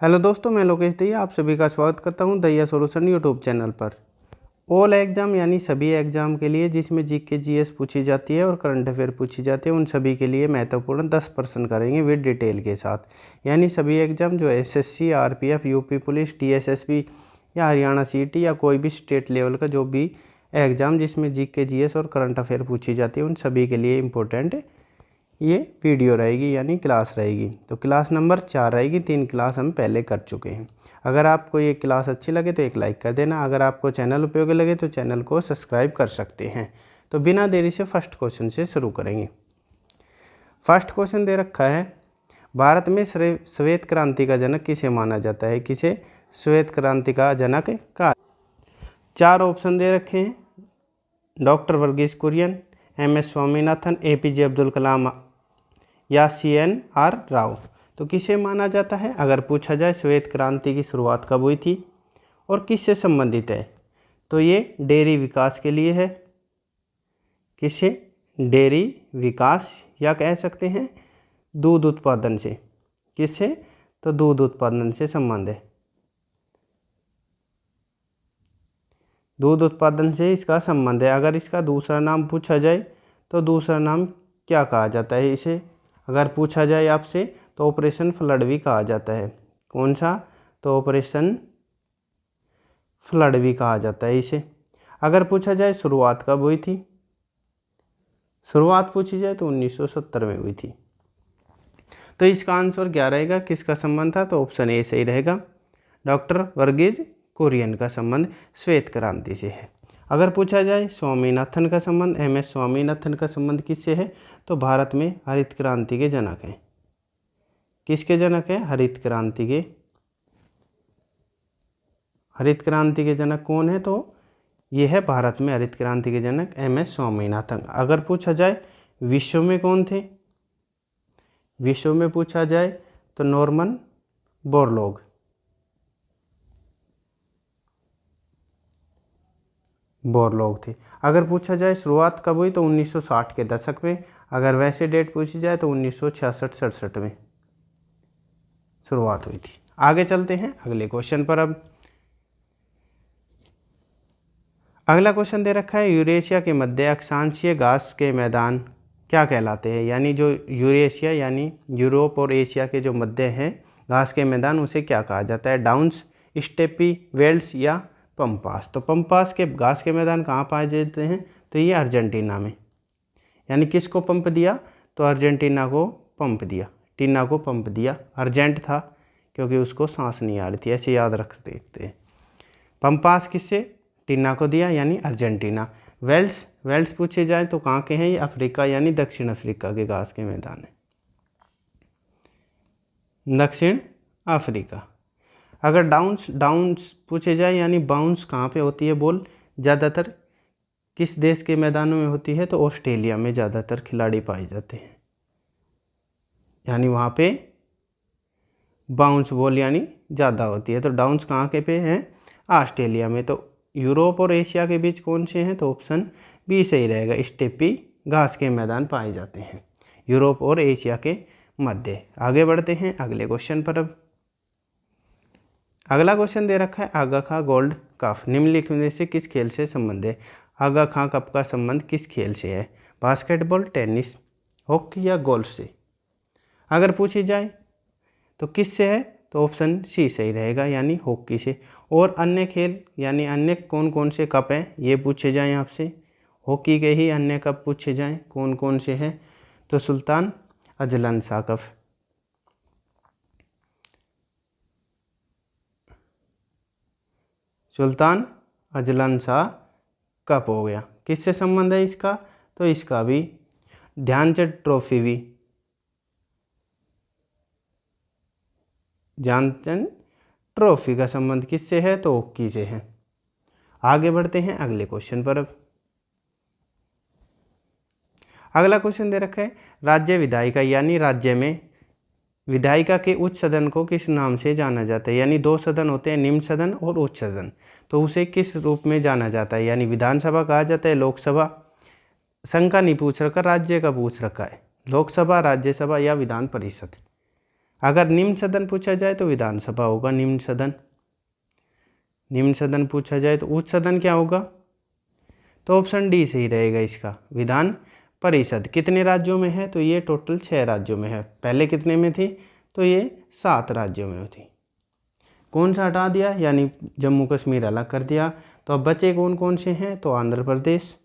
Hello दोस्तों, मैं लोकेश दहिया आप सभी का स्वागत करता हूं दहिया सॉल्यूशन यूट्यूब चैनल पर। ऑल एग्ज़ाम यानी सभी एग्ज़ाम के लिए जिसमें जीके जीएस पूछी जाती है और करंट अफेयर पूछी जाती है, उन सभी के लिए महत्वपूर्ण 10 प्रश्न करेंगे विद डिटेल के साथ। यानी सभी एग्ज़ाम जो SSC, RPF, UP police, DSSB या हरियाणा सीटी या कोई भी स्टेट लेवल का जो भी एग्ज़ाम जिसमें जीके जीएस और करंट अफेयर पूछी जाती है, उन सभी के लिए इम्पोर्टेंट ये वीडियो रहेगी यानी क्लास रहेगी। तो क्लास नंबर 4 रहेगी, 3 क्लास हम पहले कर चुके हैं। अगर आपको ये क्लास अच्छी लगे तो एक लाइक कर देना। अगर आपको चैनल उपयोगी लगे तो चैनल को सब्सक्राइब कर सकते हैं। तो बिना देरी से फर्स्ट क्वेश्चन से शुरू करेंगे। फर्स्ट क्वेश्चन दे रखा है, भारत में श्वेत क्रांति का जनक किसे माना जाता है? किसे श्वेत क्रांति का जनक कहा? 4 ऑप्शन दे रखे हैं, doctor Verghese Kurien, M S. Swaminathan, APJ Abdul Kalam या CNR राव। तो किसे माना जाता है? अगर पूछा जाए श्वेत क्रांति की शुरुआत कब हुई थी और किससे संबंधित है, तो ये डेयरी विकास के लिए है। किससे? डेयरी विकास या कह सकते हैं दूध उत्पादन से। किससे? तो दूध उत्पादन से संबंध है। दूध उत्पादन से इसका संबंध है। अगर इसका दूसरा नाम पूछा जाए तो दूसरा नाम क्या कहा जाता है इसे? अगर पूछा जाए आपसे तो ऑपरेशन फ्लड भी कहा जाता है। कौन सा? तो ऑपरेशन फ्लड भी कहा जाता है इसे। अगर पूछा जाए शुरुआत कब हुई थी, शुरुआत पूछी जाए तो 1970 में हुई थी। तो इसका आंसर क्या रहेगा? किसका संबंध था? तो ऑप्शन ए सही रहेगा, डॉक्टर वर्गीस कुरियन का संबंध श्वेत क्रांति से है। अगर पूछा जाए स्वामीनाथन का संबंध, एम.एस. स्वामीनाथन का संबंध किससे है, तो भारत में हरित क्रांति के जनक हैं। किसके जनक हैं? हरित क्रांति के। हरित क्रांति के जनक कौन है? तो ये है भारत में हरित क्रांति के जनक एम.एस. स्वामीनाथन। अगर पूछा जाए विश्व में कौन थे, विश्व में पूछा जाए तो नॉर्मन बोरलॉग। बोरलॉग थे। अगर पूछा जाए शुरुआत कब हुई तो 1960 के दशक में। अगर वैसे डेट पूछी जाए तो 1966-67 में शुरुआत हुई थी। आगे चलते हैं अगले क्वेश्चन पर। अब अगला क्वेश्चन दे रखा है, यूरेशिया के मध्य अक्षांशीय घास के मैदान क्या कहलाते हैं? यानी जो यूरेशिया यानी यूरोप और एशिया के जो मध्य हैं घास के मैदान, उसे क्या कहा जाता है? डाउन्स, स्टेपी, वेल्स या पंपास। तो पंपास के घास के मैदान कहाँ पाए जाते हैं? तो ये अर्जेंटीना में। यानी किसको पंप दिया? तो अर्जेंटीना को पंप दिया, टीना को पंप दिया। अर्जेंट था क्योंकि उसको सांस नहीं आ रही थी, ऐसे याद रख देते हैं। पंपास किससे? टीना को दिया यानी अर्जेंटीना। वेल्स, वेल्स पूछे जाए तो कहाँ के हैं? ये अफ्रीका यानी दक्षिण अफ्रीका के घास के मैदान है, दक्षिण अफ्रीका। अगर डाउन्स, डाउन्स पूछे जाए यानी बाउंस कहाँ पे होती है बॉल? ज़्यादातर किस देश के मैदानों में होती है? तो ऑस्ट्रेलिया में ज़्यादातर खिलाड़ी पाए जाते हैं, यानी वहाँ पे बाउंस बॉल यानी ज़्यादा होती है। तो डाउन्स कहाँ के पे हैं? ऑस्ट्रेलिया में। तो यूरोप और एशिया के बीच कौन से हैं? तो ऑप्शन बी सही रहेगा, स्टेपी घास के मैदान पाए जाते हैं यूरोप और एशिया के मध्य। आगे बढ़ते हैं अगले क्वेश्चन पर। अब अगला क्वेश्चन दे रखा है, आगा खां गोल्ड कप निम्नलिखित में से किस खेल से संबंध है? आगा खां कप का संबंध किस खेल से है? बास्केटबॉल, टेनिस, हॉकी या गोल्फ से? अगर पूछी जाए तो किस से है? तो ऑप्शन सी सही रहेगा, यानी हॉकी से। और अन्य खेल यानी अन्य कौन कौन से कप हैं ये पूछे जाएँ आपसे, हॉकी के ही अन्य कप पूछे जाएँ कौन कौन से हैं? तो Sultan Azlan Shah cup, Sultan Azlan Shah cup हो गया। किससे संबंध है इसका? तो इसका भी ध्यानचंद ट्रॉफी भी, ध्यानचंद ट्रॉफी का संबंध किससे है? तो हॉकी से है। आगे बढ़ते हैं अगले क्वेश्चन पर। अब अगला क्वेश्चन दे रखा है, राज्य विधायिका यानी राज्य में विधायिका के उच्च सदन को किस नाम से जाना जाता है? यानी 2 सदन होते हैं, निम्न सदन और उच्च सदन, तो उसे किस रूप में जाना जाता है? यानी विधानसभा कहा जाता है, लोकसभा। संघ का नहीं पूछ रखा, राज्य का पूछ रखा है, लोकसभा, राज्यसभा या विधान परिषद। अगर निम्न सदन पूछा जाए तो विधानसभा होगा निम्न सदन। निम्न सदन पूछा जाए तो उच्च सदन क्या होगा? तो ऑप्शन डी सही रहेगा इसका, विधान परिषद। कितने राज्यों में है? तो ये टोटल 6 राज्यों में है। पहले कितने में थी? तो ये 7 राज्यों में थी। कौन सा हटा दिया? यानी जम्मू कश्मीर अलग कर दिया। तो अब बचे कौन कौन से हैं? तो आंध्र प्रदेश,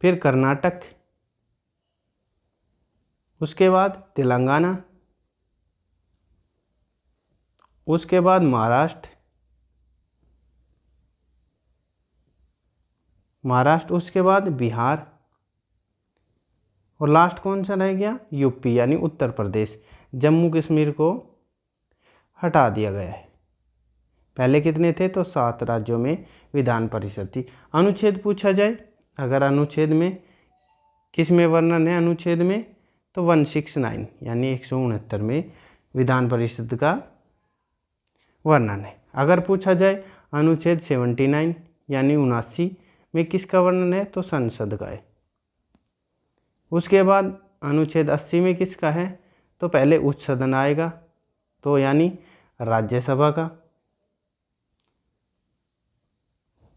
फिर कर्नाटक, उसके बाद तेलंगाना, उसके बाद महाराष्ट्र, उसके बाद बिहार, और लास्ट कौन सा रह गया? यूपी यानी उत्तर प्रदेश। जम्मू कश्मीर को हटा दिया गया है। पहले कितने थे? तो 7 राज्यों में विधान परिषद थी। अनुच्छेद पूछा जाए, अगर अनुच्छेद में किस में वर्णन है? अनुच्छेद में तो 169 यानी 169 में विधान परिषद का वर्णन है। अगर पूछा जाए अनुच्छेद 79 यानी 79 में किसका वर्णन है? तो संसद का है। उसके बाद अनुच्छेद 80 में किसका है? तो पहले उच्च सदन आएगा, तो यानी राज्यसभा का,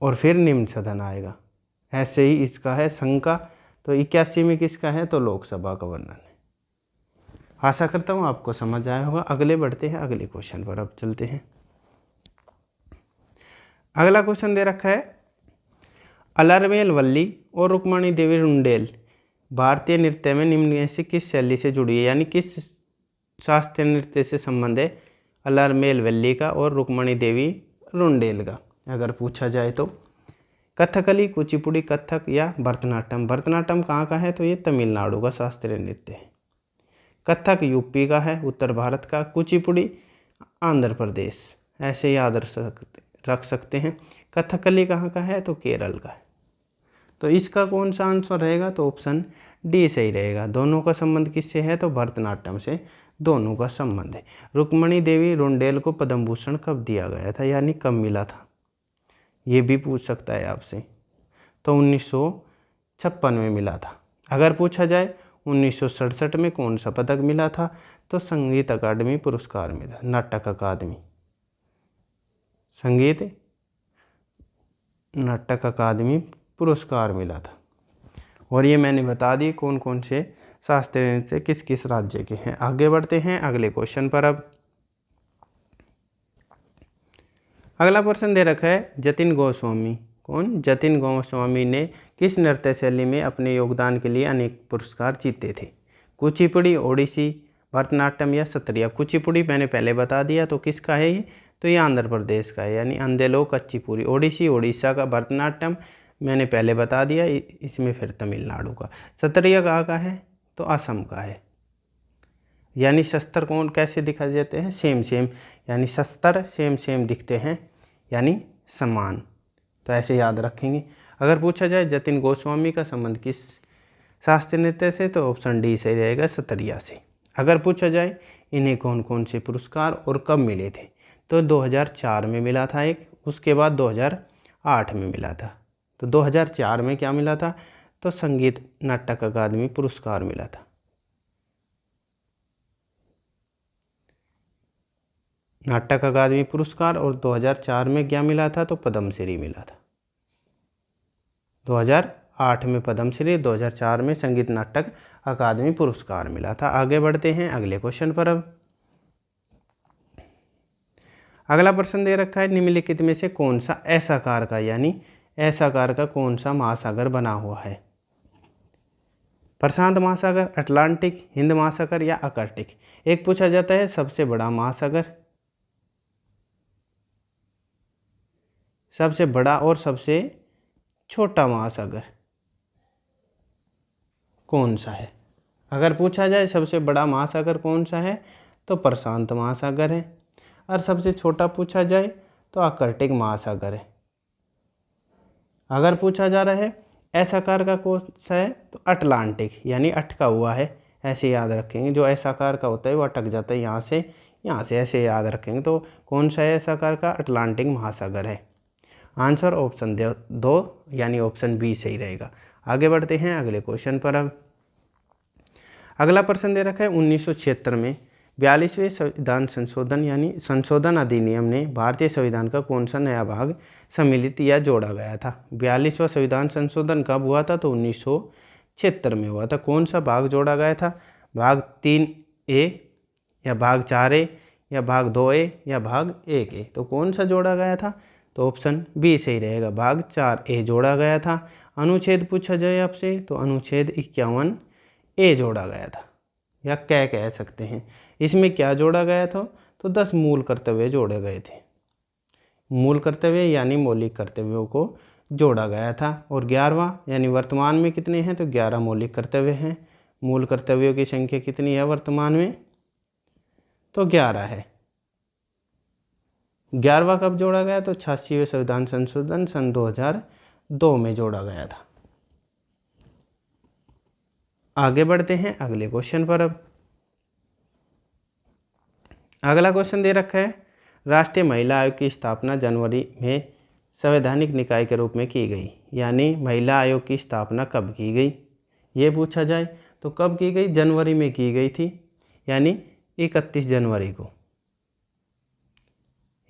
और फिर निम्न सदन आएगा। ऐसे ही इसका है संघ का। तो 81 में किसका है? तो लोकसभा का वर्णन है। आशा करता हूँ आपको समझ आया होगा। अगले बढ़ते हैं अगले क्वेश्चन पर। अब चलते हैं। अगला क्वेश्चन दे रखा है, अलरमेल वल्ली और रुक्मणी देवी रुंडेल भारतीय नृत्य में निम्न में से किस शैली से जुड़ी है? यानी किस शास्त्रीय नृत्य से संबंध है अलरमेल वल्ली का और रुक्मणी देवी रुंडेल का? अगर पूछा जाए तो कथकली, कुचिपुड़ी, कथक या भरतनाट्यम। भरतनाट्यम कहाँ का है? तो ये तमिलनाडु का शास्त्रीय नृत्य है। कथक यूपी का है, उत्तर भारत का। कुचिपुड़ी आंध्र प्रदेश। ऐसे याद रख सकते हैं। कथकली कहाँ का है? तो केरल का है। तो इसका कौन सा आंसर रहेगा? तो ऑप्शन डी सही रहेगा। दोनों का संबंध किससे है? तो भरतनाट्यम से दोनों का संबंध है। रुक्मणी देवी रुंडेल को पद्म भूषण कब दिया गया था, यानी कब मिला था? ये भी पूछ सकता है आपसे। तो 1956 में मिला था। अगर पूछा जाए 1967 में कौन सा पदक मिला था? तो संगीत अकादमी पुरस्कार मिला, नाटक अकादमी, संगीत नाटक अकादमी पुरस्कार मिला था। और ये मैंने बता दी कौन कौन से शास्त्रीय नृत्य किस किस राज्य के हैं। आगे बढ़ते हैं अगले क्वेश्चन पर। अब अगला प्रश्न दे रखा है, जतिन गोस्वामी। कौन? जतिन गोस्वामी ने किस नृत्य शैली में अपने योगदान के लिए अनेक पुरस्कार जीते थे? कुचिपुड़ी, ओडिसी, भरतनाट्यम या सत्रिया। कुचिपुड़ी मैंने पहले बता दिया, तो किसका है ये? तो ये आंध्र प्रदेश का है, यानी अंदेलो कच्चीपुरी। ओडिसी उड़ीसा का। भरतनाट्यम मैंने पहले बता दिया, इसमें फिर तमिलनाडु का। सत्रिया कहाँ का है? तो असम का है। यानी शस्त्र कौन कैसे दिखाई देते हैं? सेम सेम, यानी शस्त्र सेम सेम दिखते हैं, यानी समान। तो ऐसे याद रखेंगे। अगर पूछा जाए जतिन गोस्वामी का संबंध किस शास्त्रीय नृत्य से, तो ऑप्शन डी सही रहेगा, सत्रिया से। अगर पूछा जाए इन्हें कौन कौन से पुरस्कार और कब मिले थे, तो 2004 में मिला था एक, उसके बाद 2008 में मिला था। तो 2004 में क्या मिला था? तो संगीत नाटक अकादमी पुरस्कार मिला था। नाटक अकादमी पुरस्कार। और 2004 में क्या मिला था? तो पद्मश्री मिला था। 2008 में पद्मश्री, 2004 में संगीत नाटक अकादमी पुरस्कार मिला था। आगे बढ़ते हैं अगले क्वेश्चन पर। अब अगला प्रश्न दे रखा है, निम्नलिखित में से कौन सा एस आकार का, यानी एस आकार का कौन सा महासागर बना हुआ है? प्रशांत महासागर, अटलांटिक, हिंद महासागर या आर्कटिक। एक पूछा जाता है सबसे बड़ा महासागर, सबसे बड़ा और सबसे छोटा महासागर कौन सा है? अगर पूछा जाए सबसे बड़ा महासागर कौन सा है, तो प्रशांत महासागर है। और सबसे छोटा पूछा जाए तो आर्कटिक महासागर है। अगर पूछा जा रहा है एस आकार का कौन सा है, तो अटलांटिक, यानी अटका हुआ है। ऐसे याद रखेंगे, जो एस आकार का होता है वो अटक जाता है यहाँ से, ऐसे याद रखेंगे। तो कौन सा है एस आकार का? अटलांटिक महासागर है। आंसर ऑप्शन 2 यानी ऑप्शन बी सही रहेगा। आगे बढ़ते हैं अगले क्वेश्चन पर। अब अगला प्रश्न दे रखा है 1976 में 42वें संविधान संशोधन यानी संशोधन अधिनियम ने भारतीय संविधान का कौन सा नया भाग सम्मिलित या जोड़ा गया था। 42वां संविधान संशोधन कब हुआ था, तो 1976 में हुआ था। कौन सा भाग जोड़ा गया था, भाग 3A या भाग 4A या भाग 2A या भाग 1A। तो कौन सा जोड़ा गया था, तो ऑप्शन बी सही रहेगा, भाग 4A जोड़ा गया था। अनुच्छेद पूछा जाए आपसे तो अनुच्छेद 51A जोड़ा गया था या क्या कह सकते हैं। इसमें क्या जोड़ा गया था, तो 10 मूल कर्तव्य जोड़े गए थे। मूल कर्तव्य यानी मौलिक कर्तव्यों को जोड़ा गया था। और 11वां यानी वर्तमान में कितने हैं, तो 11 मौलिक कर्तव्य हैं। मूल कर्तव्यों की संख्या कितनी है वर्तमान में, तो 11 है। 11वां कब जोड़ा गया, तो 86वें संविधान संशोधन सन 2002 में जोड़ा गया था। आगे बढ़ते हैं अगले क्वेश्चन पर। अब अगला क्वेश्चन दे रखा है राष्ट्रीय महिला आयोग की स्थापना जनवरी में संवैधानिक निकाय के रूप में की गई, यानी महिला आयोग की स्थापना कब की गई, ये पूछा जाए तो कब की गई, जनवरी में की गई थी, यानी 31 जनवरी को,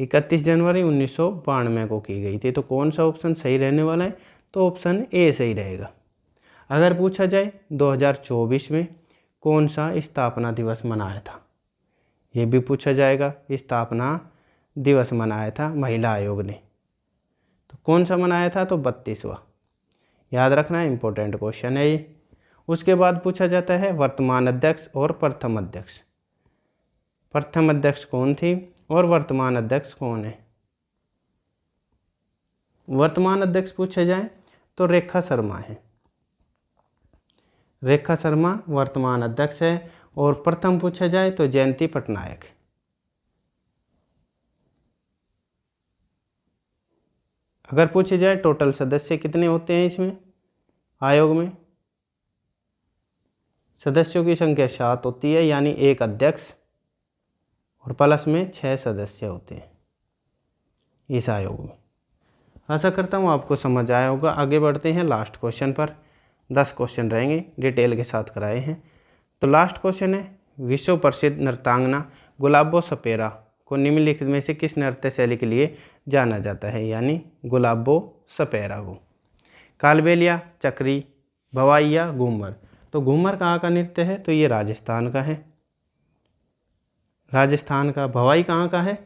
31 जनवरी 1992 को की गई थी। तो कौन सा ऑप्शन सही रहने वाला है, तो ऑप्शन ए सही रहेगा। अगर पूछा जाए 2024 में कौन सा स्थापना दिवस मनाया था, ये भी पूछा जाएगा। स्थापना दिवस मनाया था महिला आयोग ने, तो कौन सा मनाया था, तो 32वां। याद रखना इम्पोर्टेंट क्वेश्चन है ये। उसके बाद पूछा जाता है वर्तमान अध्यक्ष और प्रथम अध्यक्ष। प्रथम अध्यक्ष कौन थी और वर्तमान अध्यक्ष कौन है। वर्तमान अध्यक्ष पूछे जाए तो रेखा शर्मा है, रेखा शर्मा वर्तमान अध्यक्ष है। और प्रथम पूछा जाए तो जयंती पटनायक। अगर पूछे जाए टोटल सदस्य कितने होते हैं इसमें आयोग में, सदस्यों की संख्या 7 होती है, यानी एक अध्यक्ष और प्लस में 6 सदस्य होते हैं इस आयोग में। आशा करता हूँ आपको समझ आया होगा। आगे बढ़ते हैं लास्ट क्वेश्चन पर। 10 क्वेश्चन रहेंगे, डिटेल के साथ कराए हैं। तो लास्ट क्वेश्चन है विश्व प्रसिद्ध नृत्यांगना गुलाबो सपेरा को निम्नलिखित में से किस नृत्य शैली के लिए जाना जाता है, यानी गुलाबो सपेरा को। कालबेलिया, चक्री, भवाई या घूमर। तो घूमर कहाँ का नृत्य है, तो ये राजस्थान का है, राजस्थान का। भवाई कहाँ का है,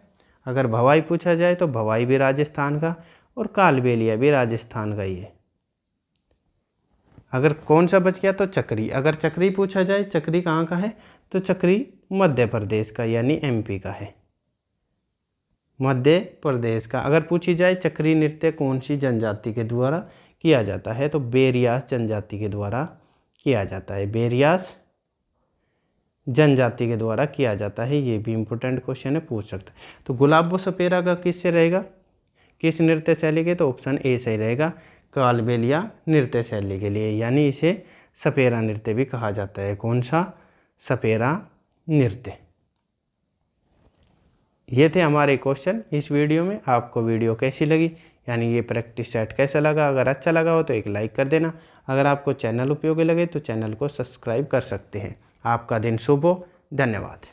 अगर भवाई पूछा जाए तो भवाई भी राजस्थान का और कालबेलिया भी राजस्थान का ही है। अगर कौन सा बच गया, तो चक्री। अगर चक्री पूछा जाए चक्री कहाँ का है, तो चक्री मध्य प्रदेश का यानी MP का है, मध्य प्रदेश का। अगर पूछी जाए चक्री नृत्य कौन सी जनजाति के द्वारा किया जाता है, तो बेरियास जनजाति के द्वारा किया जाता है, बेरियास जनजाति के द्वारा किया जाता है। ये भी इम्पोर्टेंट क्वेश्चन है, पूछ सकता है। तो गुलाबो सपेरा का किससे रहेगा, किस नृत्य शैली के, तो ऑप्शन ए सही रहेगा, कालबेलिया नृत्य शैली के लिए, यानी इसे सपेरा नृत्य भी कहा जाता है। कौन सा, सपेरा नृत्य। ये थे हमारे क्वेश्चन इस वीडियो में। आपको वीडियो कैसी लगी, यानी ये प्रैक्टिस सेट कैसा लगा। अगर अच्छा लगा हो तो एक लाइक कर देना। अगर आपको चैनल उपयोगी लगे तो चैनल को सब्सक्राइब कर सकते हैं। आपका दिन शुभ हो। धन्यवाद।